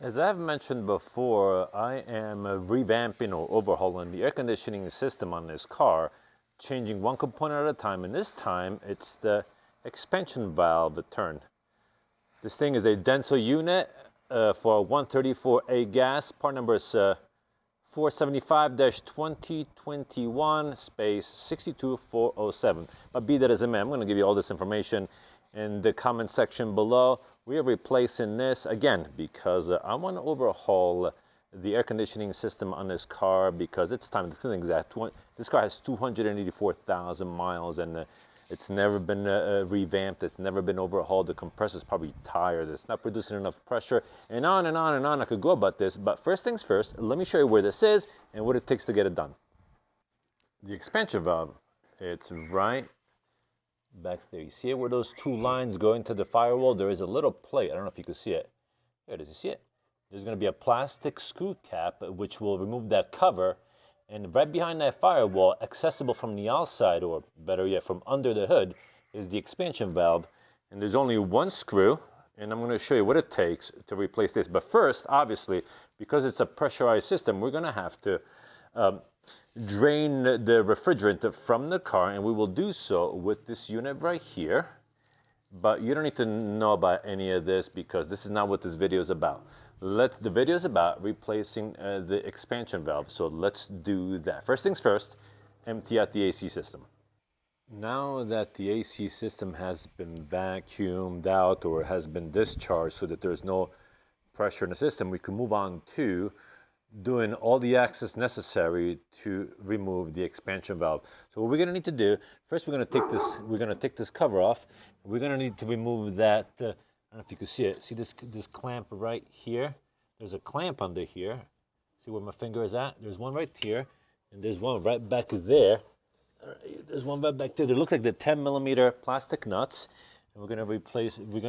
As I've mentioned before, I am revamping or overhauling the air conditioning system on this car, changing one component at a time, and this time it's the expansion valve turn. This thing is a Denso unit for 134a gas. Part number is 475-2021 space 62407. But be that as it may, I'm going to give you all this information in the comment section below. We are replacing this again because I want to overhaul the air conditioning system on this car because it's time. The thing is that this car has 284,000 miles and it's never been revamped. It's never been overhauled. The compressor's probably tired. It's not producing enough pressure, and on and on and on I could go about this. But first things first, let me show you where this is and what it takes to get it done. The expansion valve, it's right back there. You see it where those two lines go into the firewall? There is a little plate. I don't know if you can see it. There it is. You see it? There's going to be a plastic screw cap which will remove that cover. And right behind that firewall, accessible from the outside, or better yet, from under the hood, is the expansion valve. And there's only one screw, and I'm going to show you what it takes to replace this. But first, obviously, because it's a pressurized system, we're going to have to drain the refrigerant from the car, and we will do so with this unit right here. But you don't need to know about any of this because this is not what this video is about. The video is about replacing the expansion valve, so let's do that. First things first, empty out the AC system. Now that the AC system has been vacuumed out or has been discharged so that there's no pressure in the system, we can move on to doing all the access necessary to remove the expansion valve. So what we're going to need to do, first we're going to take this cover off. We're going to need to remove that, I don't know if you can see it. See this clamp right here? There's a clamp under here. See where my finger is at? There's one right here, and there's one right back there. There's one right back there. They look like the 10mm plastic nuts, and we're going to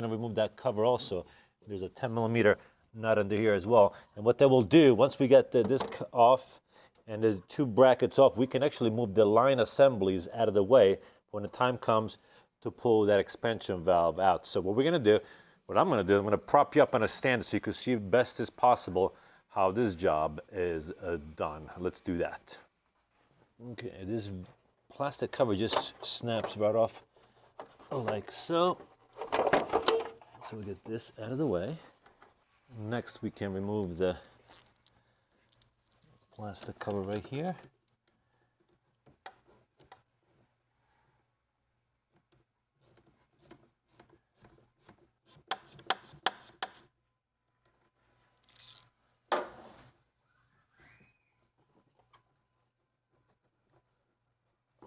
remove that cover also. There's a 10mm nut under here as well. And what that will do, once we get this off and the two brackets off, we can actually move the line assemblies out of the way when the time comes to pull that expansion valve out. So what I'm going to do, I'm going to prop you up on a stand so you can see best as possible how this job is done. Let's do that. Okay, this plastic cover just snaps right off like so. So we get this out of the way. Next, we can remove the plastic cover right here.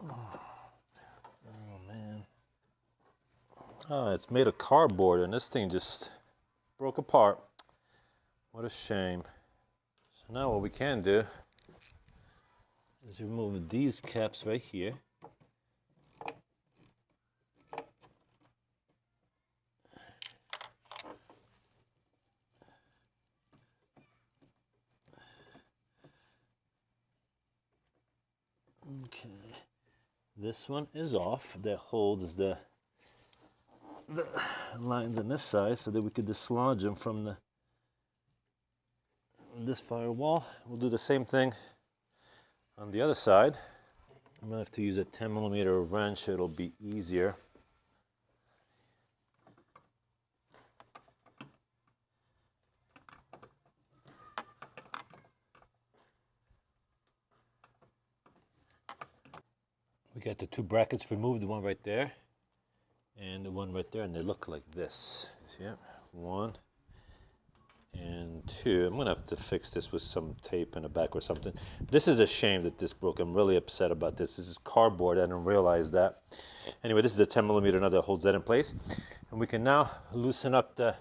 Oh man. Oh, it's made of cardboard and this thing just broke apart. What a shame. So now what we can do is remove these caps right here. Okay. This one is off. That holds the lines on this side so that we could dislodge them from this firewall. We'll do the same thing on the other side. I'm going to have to use a 10mm wrench. It'll be easier. We got the two brackets removed, the one right there and the one right there, and they look like this. See it? One and two. I'm gonna have to fix this with some tape in the back or something. This is a shame that this broke. I'm really upset about this. This is cardboard. I didn't realize that. Anyway, this is the 10mm nut that holds that in place. And we can now loosen up the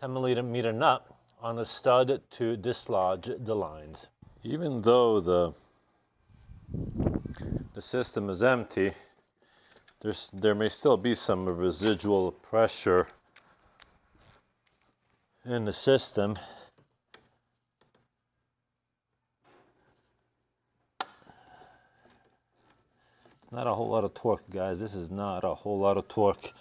10mm nut on the stud to dislodge the lines. Even though the system is empty, there may still be some residual pressure in the system. It's not a whole lot of torque, guys. This is not a whole lot of torque.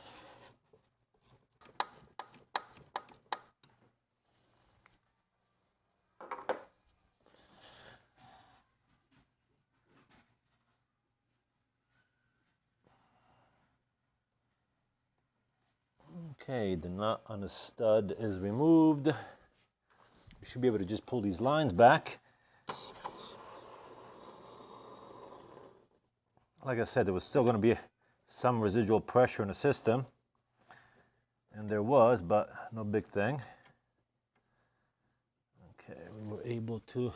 Okay, the nut on the stud is removed. You should be able to just pull these lines back. Like I said, there was still going to be some residual pressure in the system. And there was, but no big thing. Okay, we were able to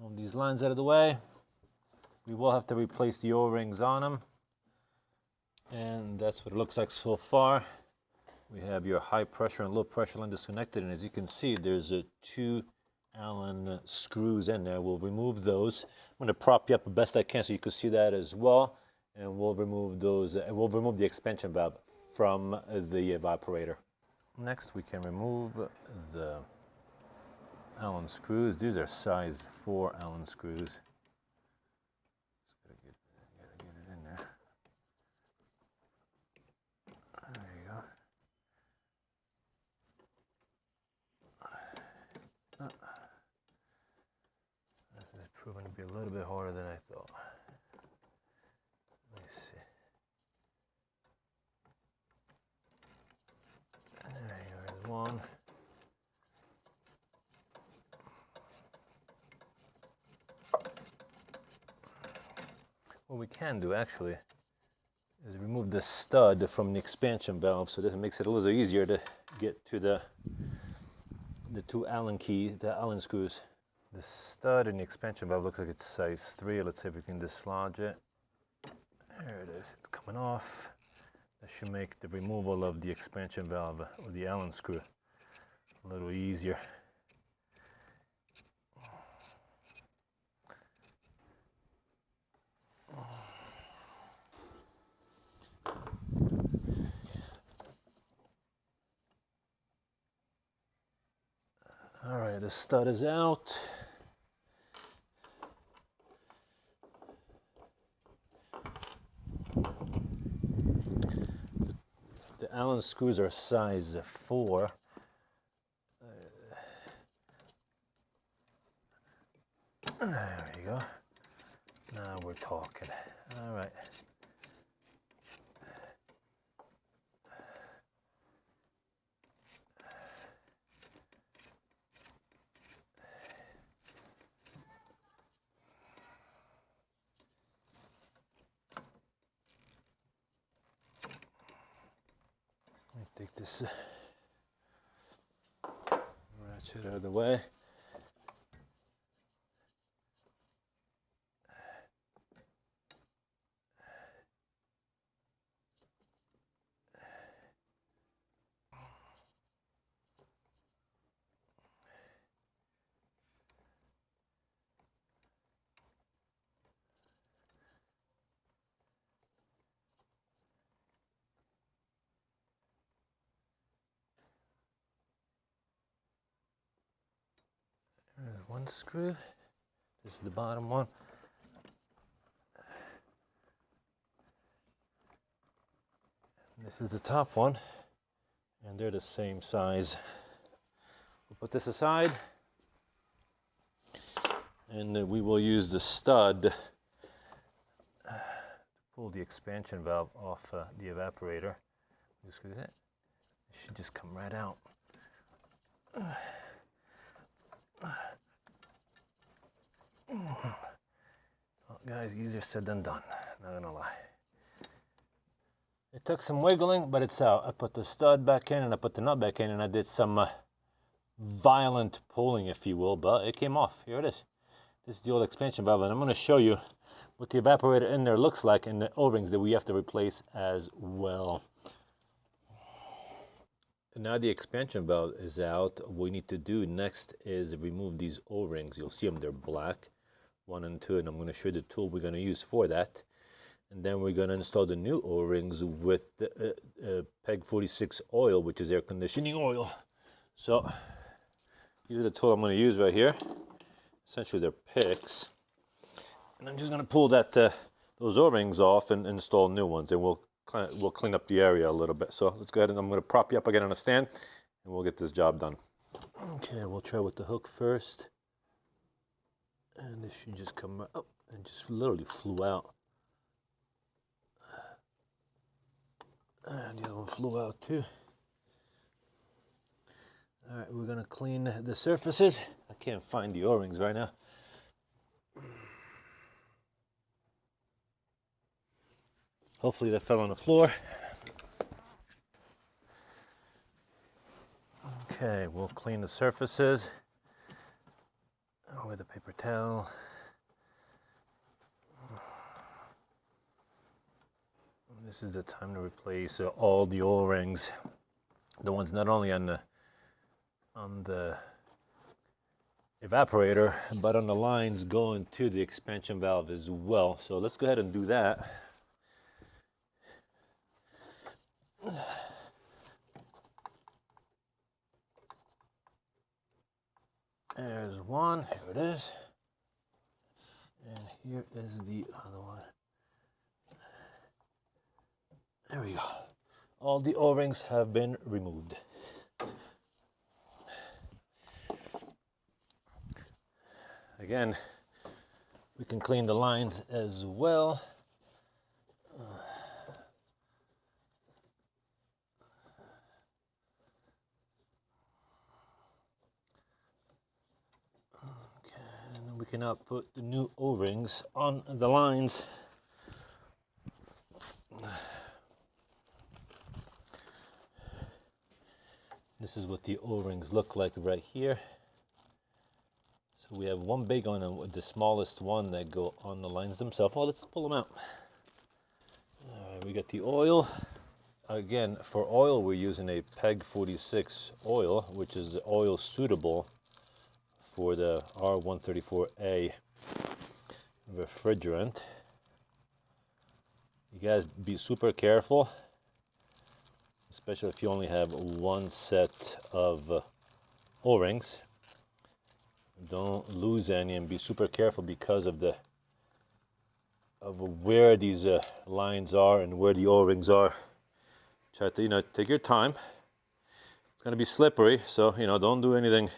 move these lines out of the way. We will have to replace the O-rings on them. And that's what it looks like so far. We have your high pressure and low pressure line disconnected, and as you can see, there's two Allen screws in there. We'll remove those. I'm going to prop you up the best I can so you can see that as well, and we'll remove those. We'll remove the expansion valve from the evaporator. Next, we can remove the Allen screws. These are size 4 Allen screws. This is proving to be a little bit harder than I thought. Let me see. There's one. What we can do actually is remove the stud from the expansion valve, so this makes it a little easier to get to the two Allen keys, the Allen screws. The stud in the expansion valve looks like it's size 3. Let's see if we can dislodge it. There it is. It's coming off. That should make the removal of the expansion valve or the Allen screw a little easier. All right, the stud is out. The Allen screws are size 4. There you go. Now we're talking. All right. Take this ratchet out of the way. There's one screw. This is the bottom one. And this is the top one. And they're the same size. We'll put this aside. And we will use the stud to pull the expansion valve off the evaporator. Just do that. It should just come right out. Well, guys, easier said than done, not gonna lie. It took some wiggling, but it's out. I put the stud back in and I put the nut back in, and I did some violent pulling, if you will, but it came off. Here it is. This is the old expansion valve, and I'm gonna show you what the evaporator in there looks like and the O-rings that we have to replace as well. Now the expansion valve is out. What we need to do next is remove these O-rings. You'll see them, they're black, 1 and 2, and I'm going to show you the tool we're going to use for that. And then we're going to install the new O-rings with PEG 46 oil, which is air conditioning oil. So these are the tool I'm going to use right here. Essentially they're picks. And I'm just going to pull that those O-rings off and install new ones, and we'll clean up the area a little bit. So let's go ahead, and I'm going to prop you up again on a stand, and we'll get this job done. Okay, we'll try with the hook first. And this should just come up and just literally flew out. And the other one flew out too. All right, we're gonna clean the surfaces. I can't find the O-rings right now. Hopefully they fell on the floor. Okay, we'll clean the surfaces with a paper towel. This is the time to replace all the O-rings. The ones not only on the evaporator, but on the lines going to the expansion valve as well. So let's go ahead and do that. There's one, here it is. And here is the other one. There we go. All the O-rings have been removed. Again, we can clean the lines as well. Okay, and then we can now put the new O-rings on the lines. This is what the O-rings look like right here. So we have one big one and the smallest one that go on the lines themselves. Well, let's pull them out. All right, we got the oil. Again, for oil, we're using a PEG 46 oil, which is the oil suitable for the R134a refrigerant. You guys be super careful, especially if you only have one set of O-rings. Don't lose any and be super careful because of where these lines are and where the O-rings are. Try to, take your time. It's going to be slippery, so, don't do anything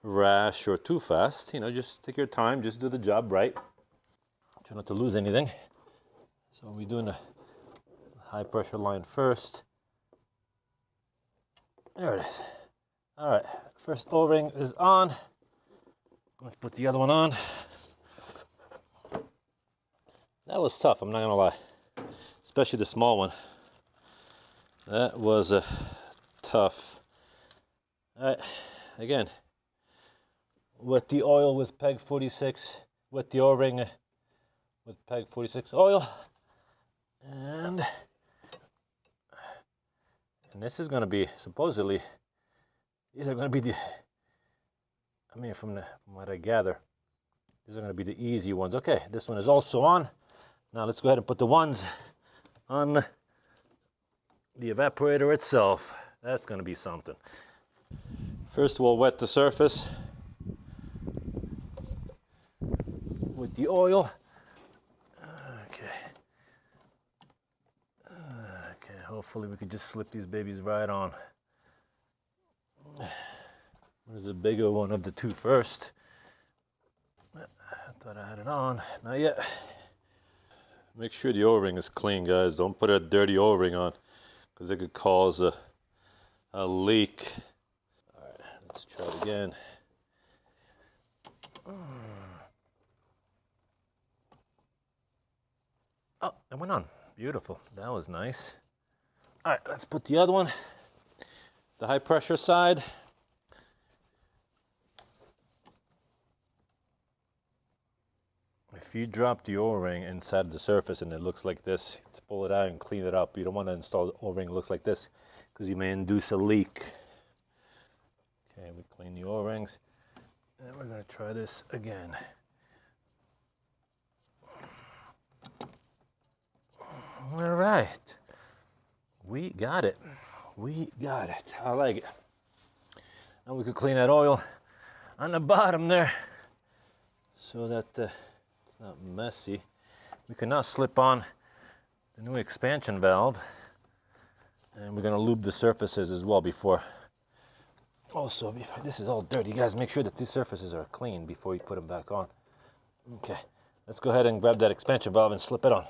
rash or too fast. Just take your time, just do the job right. Try not to lose anything. So we're doing a high pressure line first. There it is. All right, first O-ring is on. Let's put the other one on. That was tough, I'm not gonna lie. Especially the small one. That was tough. All right, again, wet the oil with PEG 46, wet the O-ring with PEG 46 oil. And this is gonna be, supposedly, these are gonna be from what I gather, these are gonna be the easy ones. Okay, this one is also on. Now let's go ahead and put the ones on the evaporator itself. That's gonna be something. First we'll wet the surface with the oil. Okay, hopefully we can just slip these babies right on. Where's the bigger one of the two first? I thought I had it on, not yet. Make sure the O-ring is clean, guys. Don't put a dirty O-ring on, because it could cause a leak. All right, let's try it again. Oh, it went on. Beautiful. That was nice. All right, let's put the other one, the high pressure side. If you drop the O-ring inside the surface and it looks like this, to pull it out and clean it up. You don't want to install the O-ring looks like this, because you may induce a leak. Okay, we clean the O-rings, and we're going to try this again. All right, we got it. We got it. I like it. Now we could clean that oil on the bottom there, so that it's not messy. We can now slip on the new expansion valve, and we're going to lube the surfaces as well before. Also, before this is all dirty, guys, make sure that these surfaces are clean before you put them back on. Okay, let's go ahead and grab that expansion valve and slip it on.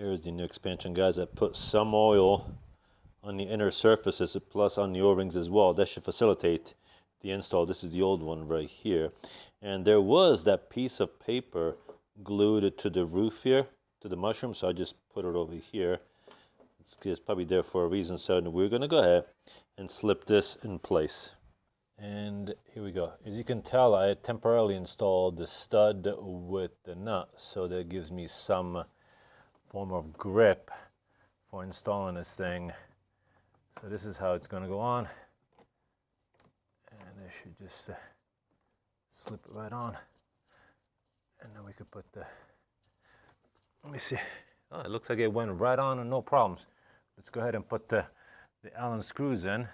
Here's the new expansion, guys. I put some oil on the inner surfaces plus on the O-rings as well. That should facilitate the install. This is the old one right here. And there was that piece of paper glued to the roof here, to the mushroom, so I just put it over here. It's probably there for a reason, so we're going to go ahead and slip this in place. And here we go. As you can tell, I temporarily installed the stud with the nut, so that gives me some form of grip for installing this thing. So this is how it's going to go on. And I should just slip it right on. And then we could put the, let me see. Oh, it looks like it went right on and no problems. Let's go ahead and put the Allen screws in.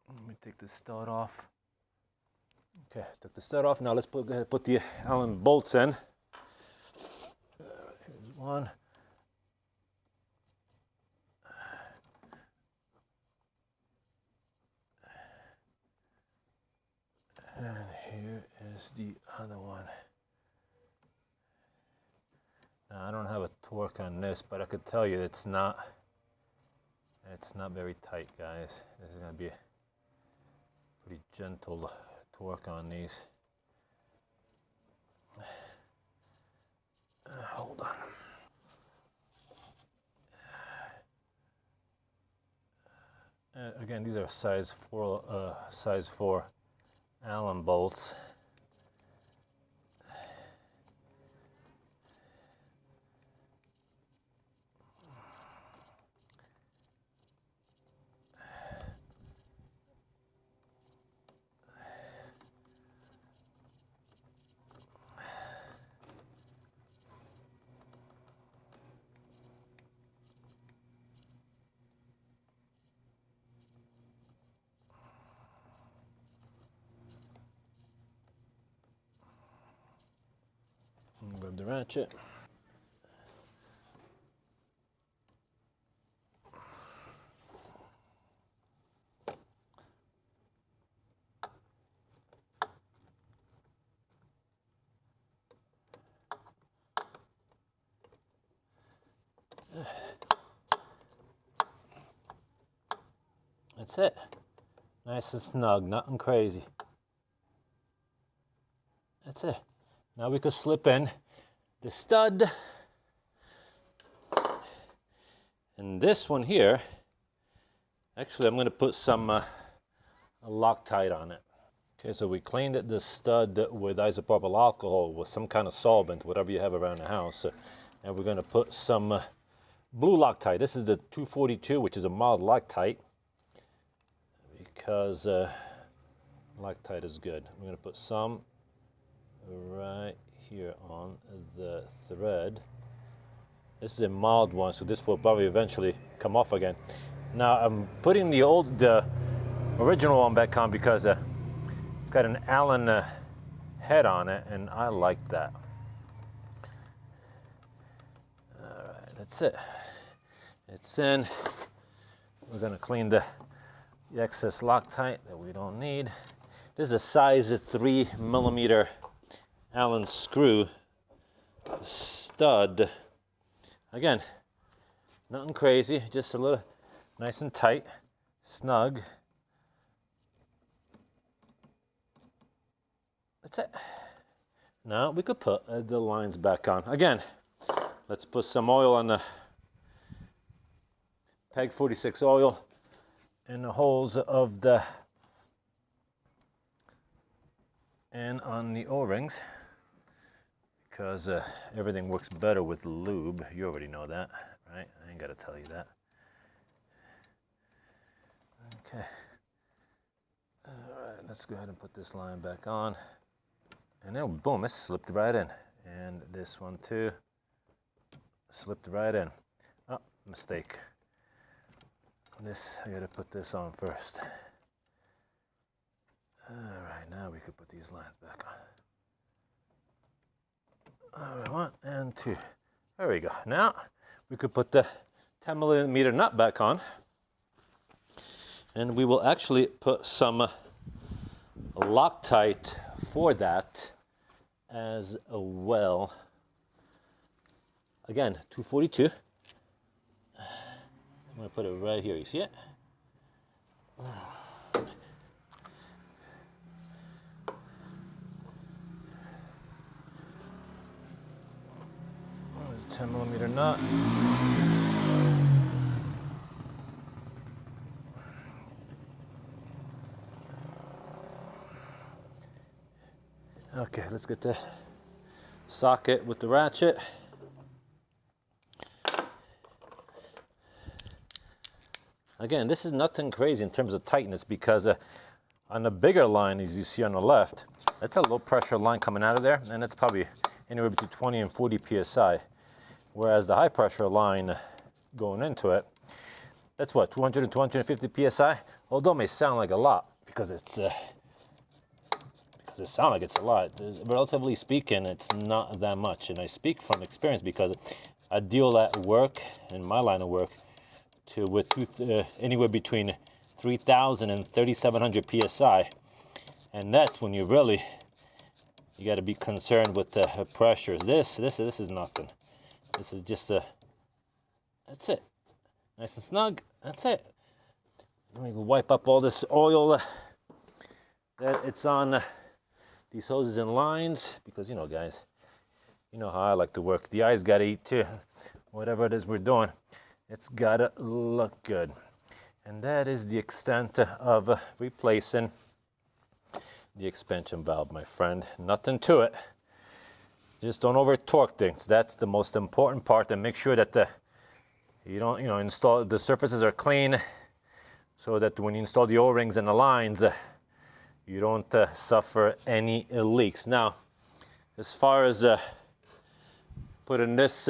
Let me take the stud off. Okay, took the stud off. Now let's go ahead and put the Allen bolts in. Here's one. And here is the other one. Now I don't have a torque on this, but I could tell you it's not very tight, guys. This is going to be a pretty gentle torque on these. Hold on. Again, these are size 4 Allen bolts. Grab the ratchet. That's it. Nice and snug, nothing crazy. That's it. Now we could slip in the stud. And this one here, actually I'm going to put some Loctite on it. Okay, so we cleaned the stud with isopropyl alcohol with some kind of solvent, whatever you have around the house. And we're going to put some blue Loctite. This is the 242, which is a mild Loctite, because Loctite is good. We're going to put some right here on the thread. This is a mild one, so this will probably eventually come off again. Now I'm putting the original one back on because it's got an Allen head on it, and I like that. All right, that's it. It's in. We're gonna clean the excess Loctite that we don't need. This is a size 3mm Allen screw stud. Again, nothing crazy, just a little nice and tight, snug. That's it. Now we could put the lines back on. Again, let's put some oil on the PEG 46 oil in the holes of the and on the O-rings, because everything works better with lube. You already know that, right? I ain't got to tell you that. Okay. All right, let's go ahead and put this line back on. And then boom, it slipped right in. And this one too, slipped right in. Oh, mistake. This, I gotta put this on first. All right, now we could put these lines back on. All right, 1 and 2. There we go. Now we could put the 10mm nut back on, and we will actually put some Loctite for that as well. Again, 242. I'm gonna put it right here, you see it? There's a 10 millimeter nut. Okay, let's get the socket with the ratchet. Again, this is nothing crazy in terms of tightness because on the bigger line, as you see on the left, that's a low pressure line coming out of there, and it's probably anywhere between 20 and 40 psi. Whereas the high pressure line going into it, that's what, 200 and 250 psi? Although it may sound like a lot because it's it sounds like it's a lot. Relatively speaking, it's not that much. And I speak from experience because I deal at work, in my line of work, with anywhere between 3,000 and 3,700 psi. And that's when you got to be concerned with the pressures. This is nothing. This is just that's it. Nice and snug. That's it. Let me wipe up all this oil that it's on these hoses and lines, because you know, guys, you know how I like to work. The eyes gotta eat too. Whatever it is we're doing, it's gotta look good. And that is the extent of replacing the expansion valve, my friend. Nothing to it. Just don't over torque things. That's the most important part. And make sure that you don't, install the surfaces are clean, so that when you install the O-rings and the lines, you don't suffer any leaks. Now, as far as putting this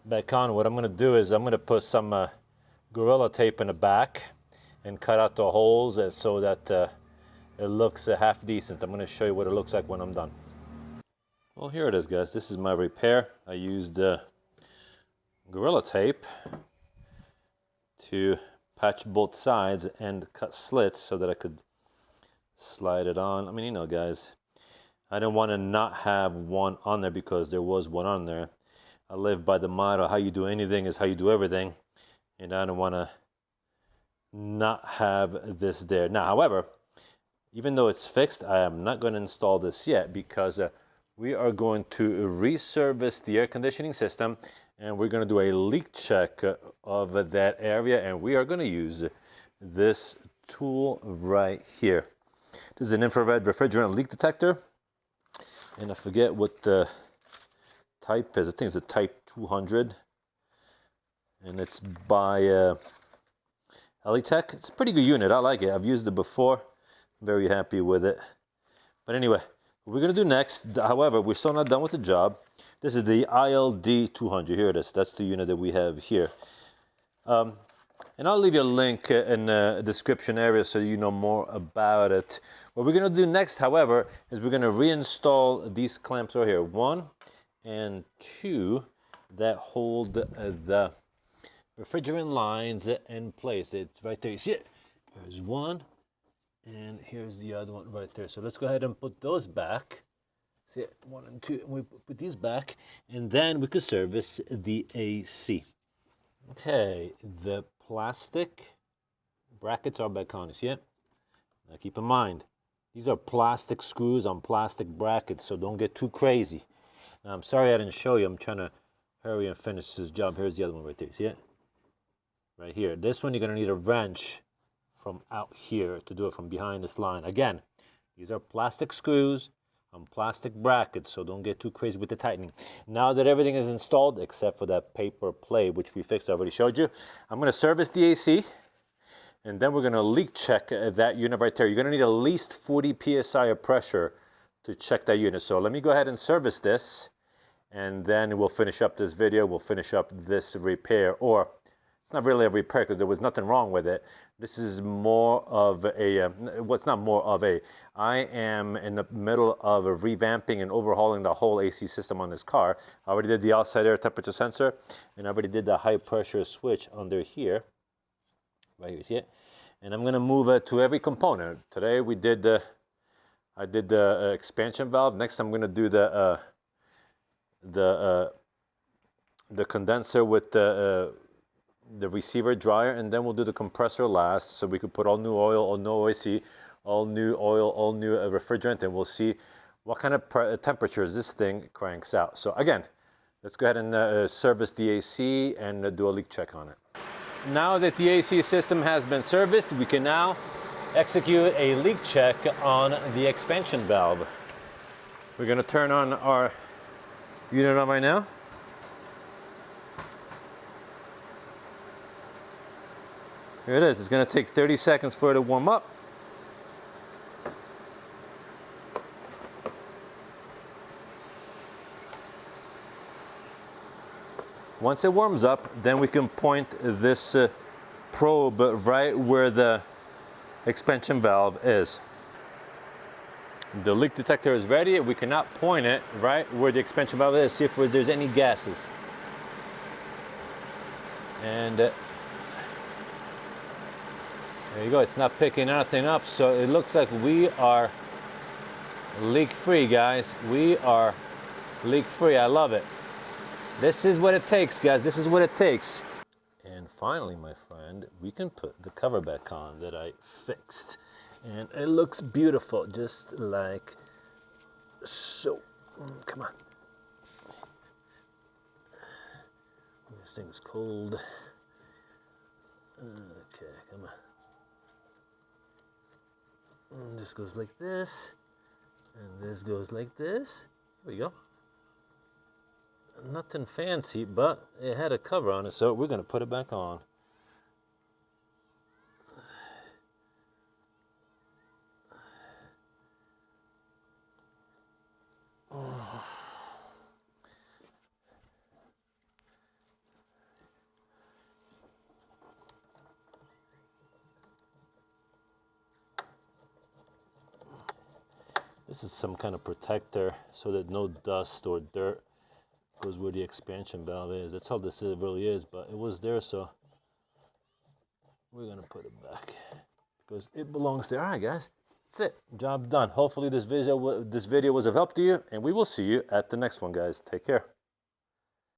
back on, what I'm going to do is I'm going to put some Gorilla Tape in the back and cut out the holes so that it looks half decent. I'm going to show you what it looks like when I'm done. Well, here it is, guys. This is my repair. I used Gorilla Tape to patch both sides and cut slits so that I could slide it on. I mean, you know, guys, I didn't want to not have one on there because there was one on there. I live by the motto, how you do anything is how you do everything. And I don't want to not have this there. Now, however, even though it's fixed, I am not going to install this yet because we are going to reservice the air conditioning system, and we're going to do a leak check of that area, and we are going to use this tool right here. This is an infrared refrigerant leak detector, and I forget what the type is. I think it's a type 200, and it's by Elitech. It's a pretty good unit. I like it. I've used it before. I'm very happy with it. But anyway, what we're going to do next, however, we're still not done with the job. This is the ILD 200. Here it is. That's the unit that we have here. And I'll leave you a link in the description area so you know more about it. What we're going to do next, however, is we're going to reinstall these clamps right here. 1 and 2 that hold the refrigerant lines in place. It's right there. You see it? Here's one, and here's the other one right there. So let's go ahead and put those back. See it? 1 and 2. We put these back, and then we could service the AC. Okay, the plastic brackets are back on. You see it? Now keep in mind, these are plastic screws on plastic brackets, so don't get too crazy. Now, I'm sorry I didn't show you. I'm trying to hurry and finish this job. Here's the other one right there. See it? Right here. This one, you're going to need a wrench from out here to do it from behind this line. Again, these are plastic screws on plastic brackets, so don't get too crazy with the tightening. Now that everything is installed, except for that paper plate, which we fixed, I already showed you, I'm going to service the AC, and then we're going to leak check that unit right there. You're going to need at least 40 psi of pressure to check that unit. So let me go ahead and service this, and then we'll finish up this video. We'll finish up this repair, or it's not really a repair because there was nothing wrong with it. This is more of a, what's not more of a, I am in the middle of revamping and overhauling the whole AC system on this car. I already did the outside air temperature sensor, and I already did the high pressure switch under here. Right here, see it? And I'm gonna move it to every component. Today we did I did the expansion valve. Next I'm gonna do the the condenser with the receiver dryer, and then we'll do the compressor last, so we could put all new oil, all new OIC, all new oil, all new refrigerant, and we'll see what kind of temperatures this thing cranks out. So again, let's go ahead and service the AC and do a leak check on it. Now that the AC system has been serviced, we can now execute a leak check on the expansion valve. We're going to turn on our unit on right now. Here it is. It's going to take 30 seconds for it to warm up. Once it warms up, then we can point this probe right where the expansion valve is. The leak detector is ready. We cannot point it right where the expansion valve is, see if there's any gases. And there you go, it's not picking anything up, so it looks like we are leak-free, guys. We are leak-free. I love it. This is what it takes, guys. This is what it takes. And finally, my friend, we can put the cover back on that I fixed. And it looks beautiful, just like so. Come on. This thing's cold. Okay, come on. And this goes like this, and this goes like this. There we go. Nothing fancy, but it had a cover on it, so we're going to put it back on. This is some kind of protector so that no dust or dirt goes where the expansion valve is. That's all this really is, but it was there, so we're gonna put it back because it belongs there. All right, guys, that's it. Job done. Hopefully this video was of help to you, and we will see you at the next one, guys. Take care.